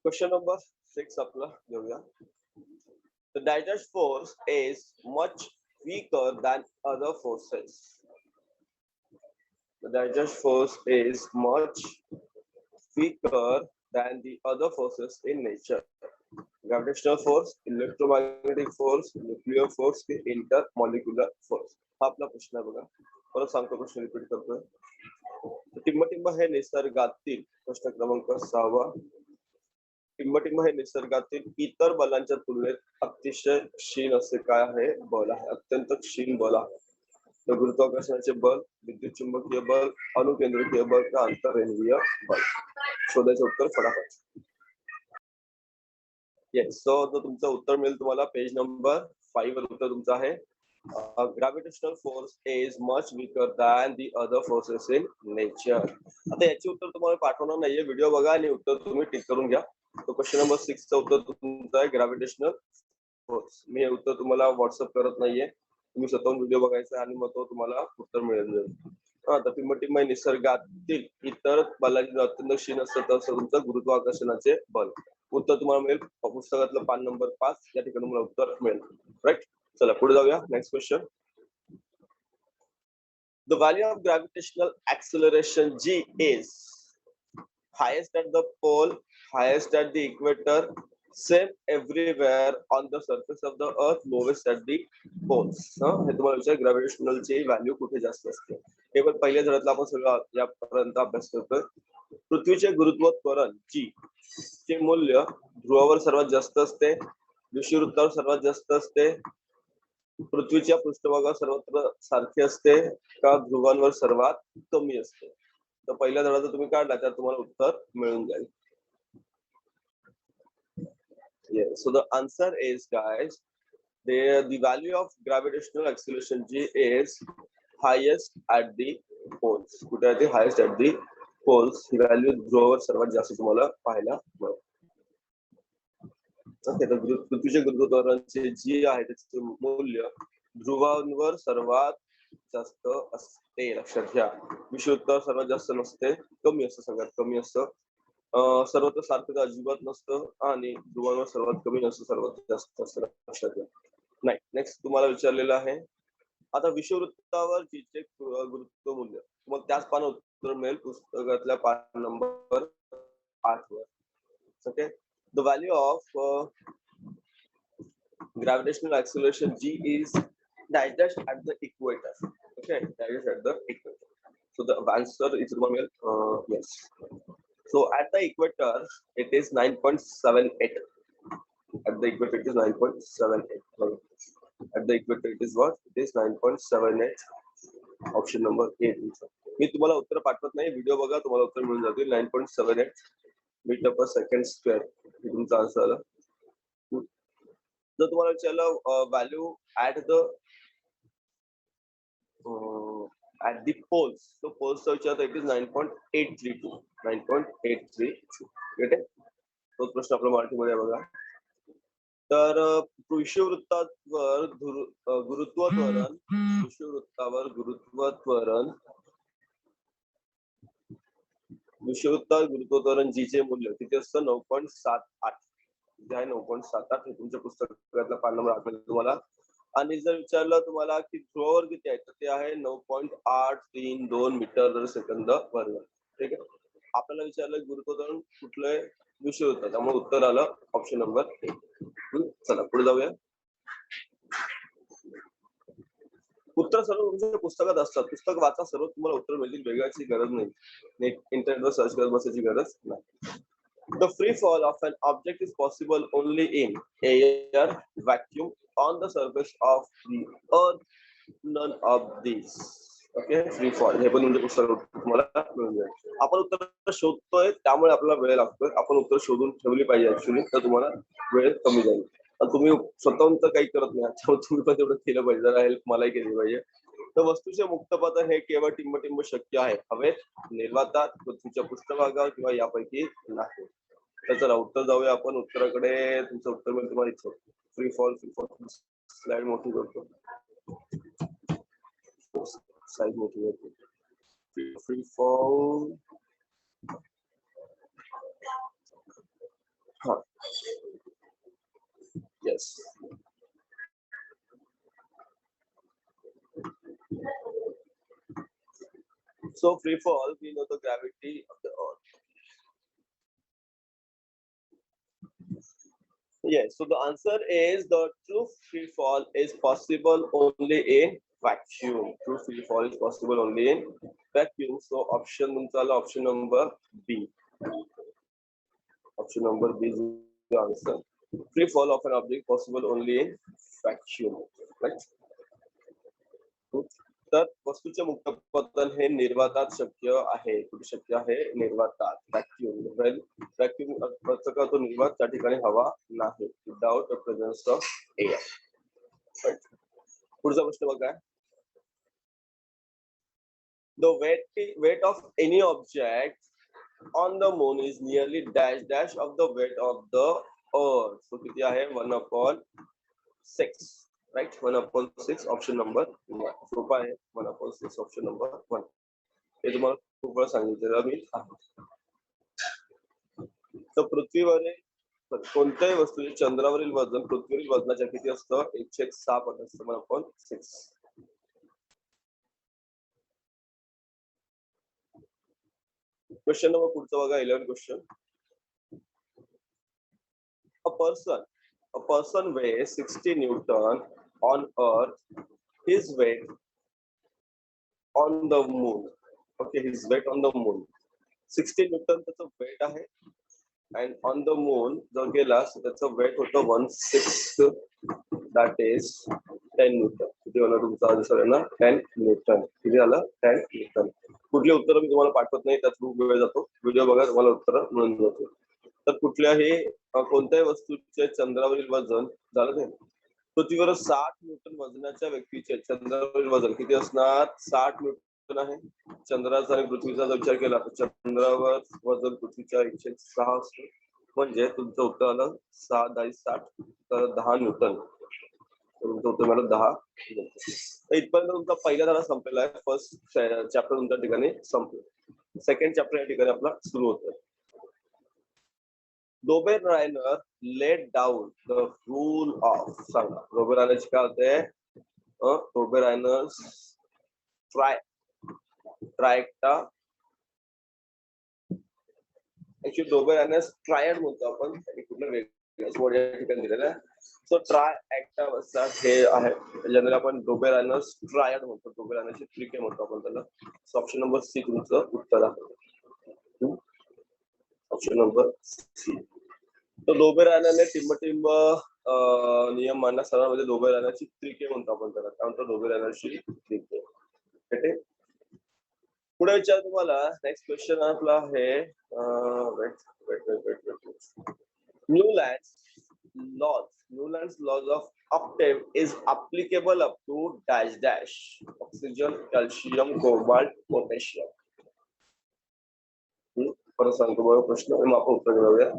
Question number 6 आपला घेऊया. The digest force is much weaker than other forces. The digest force is much weaker than the other forces in nature. Gravitational force, electromagnetic force, nuclear force की intermolecular force. हा आपला प्रश्न आहे बघा. परत सांगतो प्रश्न रिपीट करतोय. टिंबटिंब हे निसर्गातील प्रश्न क्रमांक 6. टिंबटिंब हे निसर्गातील इतर बलांच्या तुलनेत अतिशय क्षीण असे काय आहे बल आहे. अत्यंत क्षीण बल आहे. तर गुरुत्वाकर्षणाचे बल, विद्युत चुंबकीय बल, अणुकेंद्रकीय बल का अंतरेंद्रीय बल. शोधायचं उत्तर फटाफट. येस, सो तुमचं उत्तर मिळेल तुम्हाला पेज नंबर 5 वर उत्तर तुमचं आहे. Gravitational force is much weaker than the other forces in nature. आता याचे उत्तर तुम्हाला पाठवणार नाहीये, व्हिडिओ बघा आणि उत्तर तुम्ही टिक करून घ्या. तो क्वेश्चन नंबर 6चं उत्तर तुमचं आहे ग्रॅव्हिटेशनल फोर्स. मी हे उत्तर तुम्हाला व्हॉट्सअप करत नाहीये, तुम्ही स्वतःहून व्हिडिओ बघायचा आणि मग तो तुम्हाला उत्तर मिळेल. तर टिंबटिंब निसर्गातील इतर बलांची अत्यंत क्षीण असतं तसं तुमचं गुरुत्वाकर्षणाचे बल. उत्तर तुम्हाला मिळेल पुस्तकातलं पान नंबर 5 या ठिकाणी मला उत्तर मिळेल. राईट, चला पुढे जाऊया. Next question. The value of gravitational acceleration G is highest at the pole, highest at the equator, same everywhere on the surface of the earth, lowest at the poles. हे तुम्हाला विचार ग्रॅव्हिटेशनल ची value कुठे जास्त असते. हे पण पहिल्या धड्यातला आपण सगळं यापर्यंत अभ्यास करतोय. पृथ्वीचे गुरुत्व त्वरण G चे मूल्य ध्रुवावर सर्वात जास्त असते, विषुववृत्तावर सर्वात जास्त असते, पृथ्वीच्या पृष्ठभागावर सर्वत्र सारखे असते का ध्रुवांवर सर्वात कमी असते. तर पहिल्या धड्याचा तुम्ही काढला तर तुम्हाला उत्तर मिळून जाईल. Yes, so the answer is, guys, the value of gravitational acceleration G is highest at the poles. कुठे आहे ते? highest at the poles. He value ध्रुवावर सर्वात जास्त तुम्हाला पाहायला मिळेल. ओके, तर पृथ्वीचे गुरुत्वाकर्षणाचे जी आहे त्याचे मूल्य ध्रुवांवर सर्वात जास्त असते. लक्षात घ्या. विषुववृत्तावर सर्वात जास्त नसते, कमी असतं, सगळ्यात कमी असतं. सर्वत्र सारखं अजिबात नसतं आणि ध्रुवांवर सर्वात कमी नसतं, सर्वात जास्त असतं. लक्षात घ्या. नाही, नेक्स्ट तुम्हाला विचारलेलं आहे. आता विषुववृत्तावर जीचे गुरुत्व मूल्य तुम्हाला त्याच पान उत्तर मिळेल पुस्तकातल्या पान नंबर 8 वर. Okay, the value of gravitational acceleration G is digest at the equator. Okay, digest at the equator. So the answer is yes. So at the equator it is 9.78. At the equator it is 9.78. At the equator it is what? It is 9.78. Option number 8. मी तुम्हाला उत्तर पाठवत नाही, video बघा, तुम्हाला उत्तर मिळून जातील. 9.78 metre पर second square हे तुमचा आन्सर आला. जर तुम्हाला विचारलं व्हॅल्यू ऍट द पोल्स, तो पोल्सचा विचार इट इज 9.832. 9.832. ठीक आहे, तोच प्रश्न आपला मराठीमध्ये बघा. तर विषुववृत्तावर गुरुत्व त्वरण, विषुववृत्तावर गुरुत्व त्वरण, विषुववृत्तावर गुरुत्व त्वरण जी चे मूल्य किती असतं? 9.78. जे आहे 9.78 हे तुमच्या पुस्तकातला पान नंबर 8 मध्ये तुम्हाला. आणि जर विचारलं तुम्हाला की ध्रुवावर किती आहे तर ते आहे 9.832 मीटर पर सेकंद वर्ग. ठीक आहे, आपल्याला विचारलं गुरुत्व त्वरण कुठलं आहे? विषुववृत्त, त्यामुळे उत्तर आलं ऑप्शन नंबर 1. चला पुढे जाऊया. उत्तर सर्व तुमच्या पुस्तकात असतात, पुस्तक वाचा, सर्व तुम्हाला उत्तर मिळतील, वेगळ्याची गरज नाही, इंटरनेटवर सर्च करत बसायची गरज नाही. The free fall of an object is possible only in air, vacuum, on the surface of the earth, none of these. Okay, free fall हे पण तुमच्या पुस्तकात तुम्हाला मिळून जाईल. आपण उत्तर शोधतोय त्यामुळे आपल्याला वेळ लागतोय, आपण उत्तर शोधून ठेवली पाहिजे ऍक्च्युली, तर तुम्हाला वेळ कमी जाईल. तुम्ही स्वतःहून तर काही करत नाही, त्यामुळे तुम्ही पण तेवढं केलं पाहिजे, जरा हेल्प मलाही केली पाहिजे. तर वस्तूचे मुक्तपतन हे केवळ टिंबटिंब शक्य आहे हवेत, निर्वातात, पृथ्वीच्या पृष्ठभागावर किंवा यापैकी नाही. तर चला उत्तर जाऊया आपण उत्तराकडे. तुमचं उत्तर मिळेल तुम्हाला इच्छा. Free fall. स्लाइड मोठी करतो, साईज मोठी करतो. Free fall Yes. So free fall, we know the gravity of the Earth. Yes. So the answer is the true free fall is possible only in vacuum. True free fall is possible only in vacuum. So option number B. Option number B is the answer. Free fall of an object possible only in vacuum. Right? तर वस्तूचे मुक्तपतन हे निर्वातात शक्य आहे. कुठे शक्य आहे? निर्वातात. Vacuum. Vacuum अर्थ का तो निर्वात त्या ठिकाणी हवा नाही. Without the presence of air. पुढचा प्रश्न बघा. The weight of any object on the moon is nearly dash of the weight of the earth. So किती आहे? 1/6. Right? 1/6. Option number 1. सोपा आहे. 1/6. Option number 1. हे तुम्हाला खूप वेळा सांगितलेलं मी आहे. तर पृथ्वीवरील कोणत्याही वस्तूचे चंद्रावरील वजन पृथ्वीवरील वजनाच्या किती असतं? 1/6 पट असतं. 1/6. Question number पुढचा बघा. 11 question. A person weighs 60 Newton on Earth. His weight on the moon. Okay, his weight on the moon. 60 Newton त्याचं weight आहे. And on the moon जर गेला त्याचं weight होतं 1/6. That is 10 Newton. किती होणार तुमचा आन्सर आहे ना? 10 Newton. किती झालं? 10 Newton. कुठली उत्तर मी तुम्हाला पाठवत नाही, त्यात खूप वेळ जातो. व्हिडिओ बघा, तुम्हाला उत्तर मिळून जातो. तर कुठल्याही कोणत्याही वस्तूचे चंद्रावरील वजन झालं नाही. पृथ्वीवर 60 न्यूटन वजनाच्या व्यक्तीचे चंद्रावरील वजन किती असणार? 60 न्यूटन आहे. चंद्राचा आणि पृथ्वीचा जर विचार केला तर चंद्रावर वजन पृथ्वीच्या 106 असतं. म्हणजे तुमचं उत्तर आलं 6 × 60 तर 10 न्यूटन. तुमचं उत्तर मिळालं 10. इथपर्यंत तुमचा पहिला धडा संपलेला आहे. फर्स्ट चॅप्टर तुमच्या ठिकाणी संपलं. सेकंड चॅप्टर या ठिकाणी आपला सुरू होतोय. Dobereiner laid down the rule of. सांगा Dobereiner काय होते? Dobereiner's ट्रायक्टा. ऍक्च्युअली Dobereiner's ट्रायड म्हणतो आपण. कुठलं वेगळं वर्ड या ठिकाणी दिलेलं आहे. सो ट्रायक्टा हे आहे ज्याला आपण Dobereiner's ट्रायड म्हणतो. Dobereinerची त्रिके म्हणतो आपण त्याला. सो ऑप्शन नंबर सी तुमचं उत्तर आहे. Option number C. तो Dobereiner टिंब नियम मांडला. सर्वांमध्ये Dobereinerची त्रिके म्हणतो आपण त्याला. काय म्हणतो? Dobereinerची त्रिके. पुढे विचार तुम्हाला. नेक्स्ट क्वेश्चन आपला आहे Newland's laws of octave is applicable up to dash oxygen, calcium, cobalt, potassium. परत सांगतो बघा प्रश्न आपण उत्तर देऊया.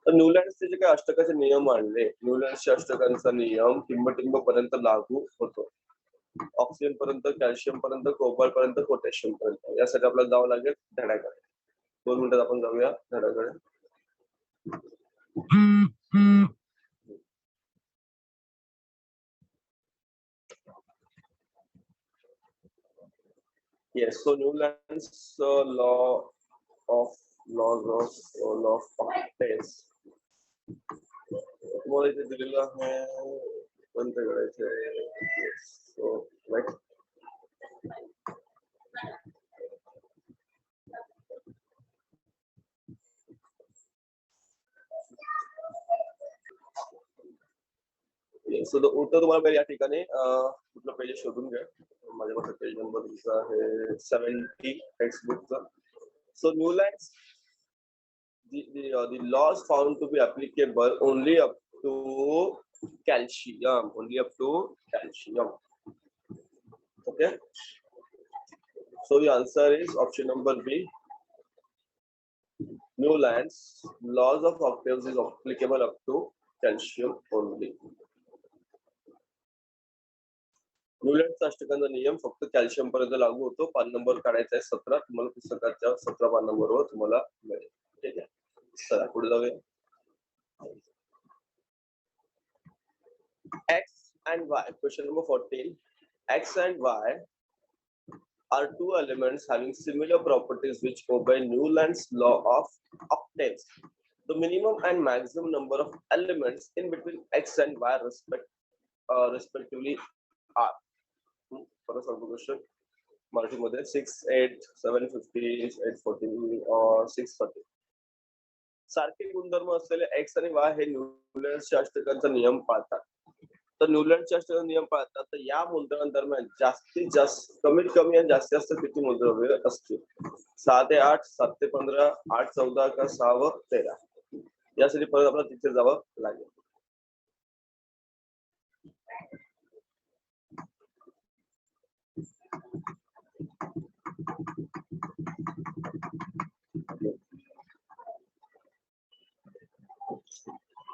तर न्यूलँड्सचे जे काही अष्टकाचे नियम मांडले, न्यूलँड्सच्या अष्टकांचा नियम टिंब पर्यंत लागू होतो. ऑक्सिजन पर्यंत, कॅल्शियम पर्यंत, कोबाल्ट पर्यंत, पोटॅशियम पर्यंत. यासाठी आपल्याला जावं लागेल धड्याकडे. 2 मिनिटात आपण जाऊया धड्याकडे. Yes, so Newland's laws of octaves. तुम्हाला इथे दिलेलं आहे कोणतं करायचं? So right. सो उत्तर तुम्हाला या ठिकाणी कुठलं पेज शोधून घ्या. माझ्याकडे पेज नंबर तुमचा आहे 70 टेक्स्ट बुकचा. So Newlands the laws found to be applicable only up to calcium. Okay, so the answer is option number B. Newland's laws of octaves is applicable up to calcium only. न्यूलँडचा अष्टकांचा नियम फक्त calcium पर्यंत लागू होतो. पान number काढायचा आहे 17. तुम्हाला पुस्तकाच्या 17 पान नंबरवर तुम्हाला मिळेल. ठीक आहे, चला पुढे जाऊया. X and Y. Question number 14. X and Y are two elements having similar properties which obey Newland's law of octaves. The minimum and maximum number of elements in between X and Y respectively are. For a sample question, मराठीमध्ये 6, 8, 7, 15, 8, 14 or 6, 30. सारखे गुणधर्म असलेले x आणि Y हे न्यूलँडच्या अष्टकांचा नियम पाळतात. तर न्यूलँडच्या अष्टकांचा नियम पाळतात तर या मूलद्रव्यांदरम्यान जास्तीत जास्त कमीत कमी आणि जास्तीत जास्त किती मूलद्रव्य असतील? 6 ते 8, 7 ते 15, 8, 14 का 6 व 13. यासाठी परत आपल्याला तिथे जावं लागेल.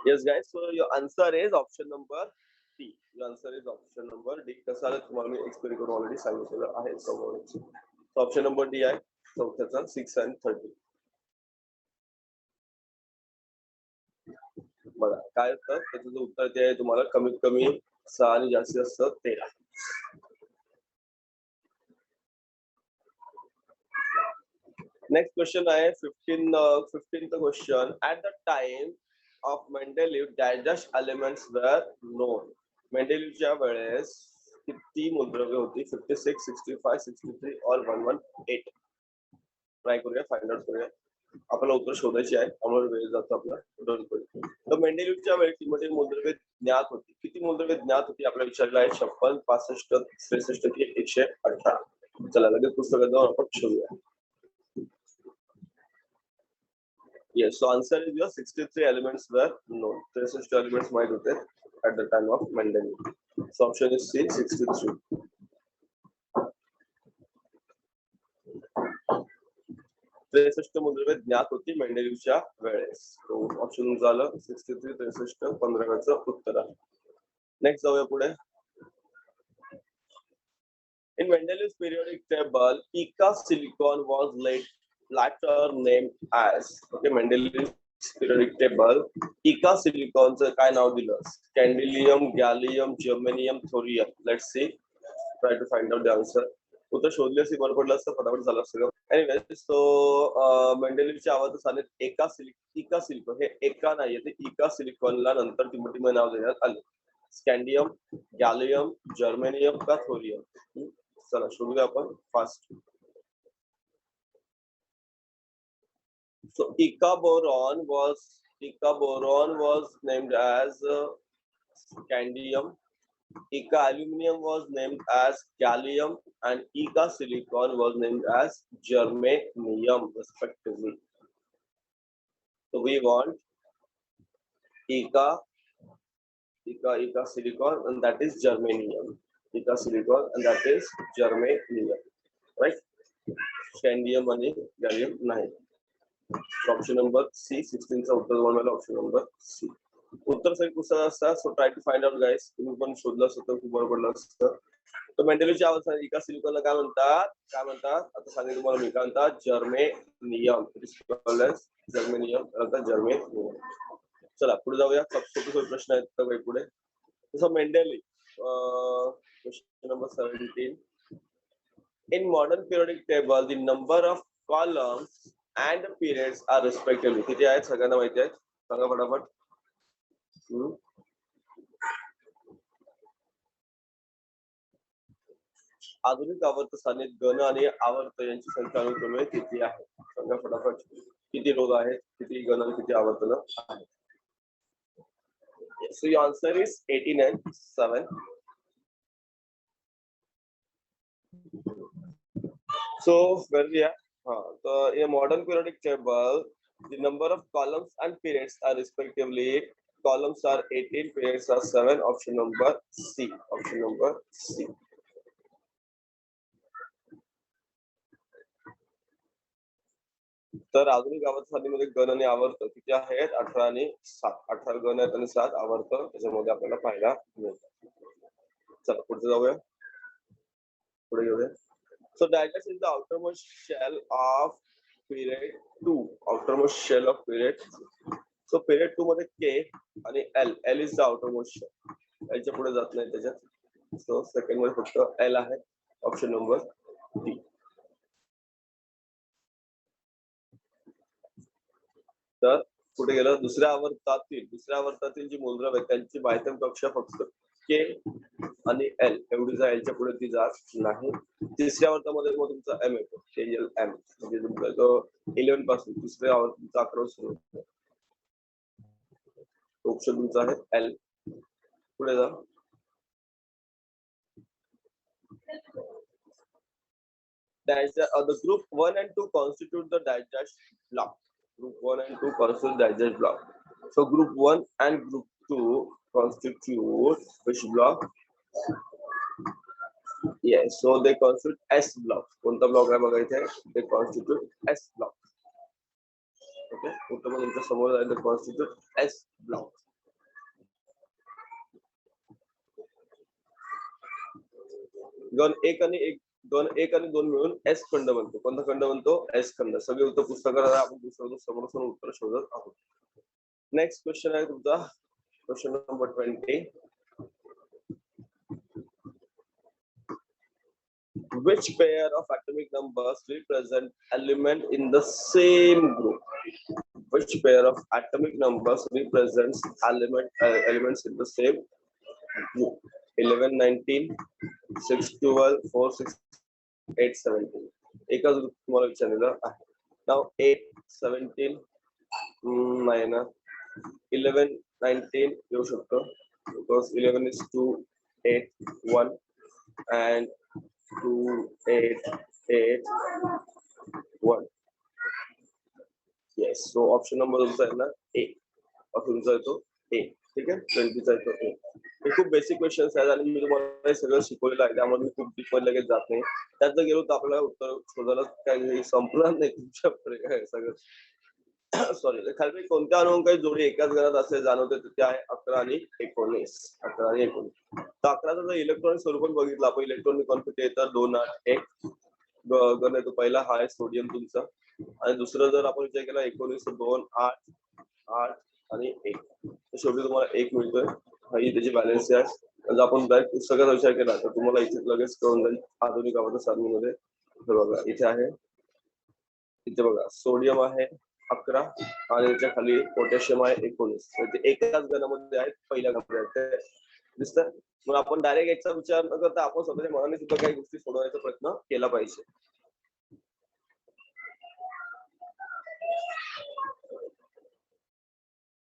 Yes, guys. So your answer is option number D. Your answer is option number D. कसं आलं तुम्हाला मी एक्सप्लेन करून ऑलरेडी सांगितलेलं आहे समोर. So option number D आहे चौथ्याचा 6 and 30. बघा काय असतं त्याचं जे उत्तर ते आहे तुम्हाला कमीत कमी 6 आणि जास्तीत जास्त 13. Next question आहे 15th question. At the time of Mendeleev, dash elements were known. मेंडेलीवच्या वेळेस किती मूलद्रव्ये होती? 56, 65, 63 और 118. ट्राय करूया, फाइंड आउट करूया. आपल्याला उत्तर शोधायचे आहे त्यामुळे वेळ जातो आपला. तर मेंडेलीवच्या वेळी किती मूलद्रव्ये ज्ञात होती? किती मूलद्रव्ये ज्ञात होती आपल्याला विचारलं आहे? 56, 65, 63 की 118. चला लगेच पुस्तकात जाऊन आपण शोधूया. Yes, so answer is your 63 elements were known. 63 elements might have been at the time of Mendeleev. So option is C, 63. 63 मूलद्रव्ये ज्ञात होती मेंडेलीवच्या वेळेस. So ऑप्शन झालं 63, 63, 15चं उत्तर आहे. नेक्स्ट जाऊया पुढे. In Mendeleev's periodic table, Ica silicon was later named as. Okay, Mendeleev's periodic table, Ica siliconचं काय नाव दिलं? Scandium, gallium, germanium, thorium. Let's see. Try to find out the answer. उत्तर शोधले असते बरं पडलं असतं, फटाफट झालं असतं. एनिवेज सो मेंडेलीवच्या आवाजात आले इका सिलिकॉन. हे एका नाहीये, ते इका सिलिकॉनला नंतर टिमोटिम नाव देण्यात आले. स्कॅन्डियम, गॅलियम, जर्मेनियम का थोरियम? चला शोधूया आपण fast. So Ica boron was named as scandium. Ica aluminum was named as gallium, and Ica silicon was named as germanium, respectively. So we want Ica silicon, and that is germanium. Ica silicon, and that is germanium, right? Scandium and gallium nahi. Option number C, 16th उत्तर बनवायला option number C. उत्तर सही पुस्तक असतात. So try to find out guys. तुम्ही पण शोधलं असतं तर खूप बरं पडलं असतं. तर मेंडेलीवच्या आवाजात इका सिलिकॉनला काय म्हणतात आता सांगेन तुम्हाला मी. काय म्हणतात? Germanium. It is called as germanium. Germanium. चला पुढे जाऊया. सोपे प्रश्न आहेत तर काही पुढे. तसं Mendeleev question number 17. In modern periodic table, the number of columns and periods are respectively. किती आहेत सगळ्यांना माहिती आहेत? सांगा फटाफट. आधुनिक आवर्त सारणीत गण आणि आवर्त यांची संख्या अनुक्रमे किती आहे? सांगा फटाफट. किती रोग आहेत? किती गण आणि किती आवर्तन आहेत? So your answer is 18 and 7. So where we are? So in a modern periodic table, the number of columns and periods are respectively, columns are 18, periods are 7. Option number C. Option number C. तर आधुनिक आवर्त सारणीमध्ये गण आणि आवर्त किती आहेत? 18 आणि 7. 18 गण आहेत आणि 7 आवर्त त्याच्यामध्ये आपल्याला पाहायला मिळतात. चला पुढे जाऊया. पुढे घेऊया. So digest is the outermost shell of period 2. Outermost shell of period. So period 2 मध्ये K आणि L. L is the outermost shell. एलच्या पुढे जात नाही त्याच्यात. सो सेकंड मध्ये फक्त एल आहे. Option number D. तर पुढे गेलं दुसऱ्या आवर्तातील जी मूलद्रव्य त्यांची बाह्यतम कक्षा फक्त के आणि एल एवढी जा एलच्या पुढे ती जात नाही. तिसऱ्या आवर्तामध्ये मग तुमचा एम येतो, एल एम, म्हणजे तुमचा तो 11 पासून तिसऱ्या आवर्ताचा आक्रमण सुरू होतो. ऑप्शन तुमचा आहे एल. पुढे जा. The group 1 and 2 constitute the digest block. Group 1 and 2 constitute digest block. So group 1 and group 2 constitute which block? Yes, so they constitute S block. कोणता ब्लॉक आहे बघा इथे? They constitute S block. Okay, उत्तर तुमच्या समोर आहे, they constitute S block. दोन एक आणि दोन मिळून एस खंड बनतो. कोणता खंड बनतो? एस खंड. सगळे उत्तर पुस्तकात आपण पुस्तकातून समोर उत्तर शोधत आहोत. नेक्स्ट क्वेश्चन आहे तुमचा question number 20. Which pair of atomic numbers represent element in the same group? Which pair of atomic numbers represents elements in the same group? 11, 19, 6, 12, 4, 6, 8, 17. एकच ग्रुप तुम्हाला विचारलेलं आहे. Now 8, 17, 11, 19 येऊ शकतो because 11 is 2, 8, 1 and 2, 8, 8, 1. Yes, so option number तुमचा आहे ना A. तुमचा येतो A. ठीक आहे, 20चा येतो A. हे खूप बेसिक क्वेश्चन्स आहेत आणि मी तुम्हाला सगळं शिकवलेलं आहे, त्यामुळे मी खूप डीप मध्ये लगेच जात नाही. त्यात जर गेलो तर आपल्याला उत्तर शोधायला काही संपणार नाही तुमच्या सगळं. सॉरी, खाली कोणत्या अणुओं काही जोडी एकाच घरात असे जाणवते ते आहे 11 आणि 19. 11 आणि 19. तर 11चा जर इलेक्ट्रॉनिक स्वरूपात बघितलं आपण, इलेक्ट्रॉनिक कॉन्फिगरेशन येतात 2, 8, 1. गण येतो पहिला, हा आहे सोडियम तुमचा. आणि दुसरं जर आपण विचार केला 19, 2, 8, 8 आणि 1. शेवटी तुम्हाला 1 मिळतोय. ही त्याची बॅलन्स आहे. जर आपण डायरेक्ट पुस्तकाचा विचार केला तर तुम्हाला इथे लगेच कळून जाईल आधुनिक आवर्त सारणीमध्ये. बघा इथे आहे, इथे बघा सोडियम आहे 11 आणि त्याच्या खाली पोटॅशियम आहे 19. ते एकाच गणामध्ये आहेत, पहिल्या गणामध्ये दिसतं. मग आपण डायरेक्ट याचा विचार न करता आपण स्वतःच्या मनाने सुद्धा काही गोष्टी सोडवायचा प्रयत्न केला पाहिजे.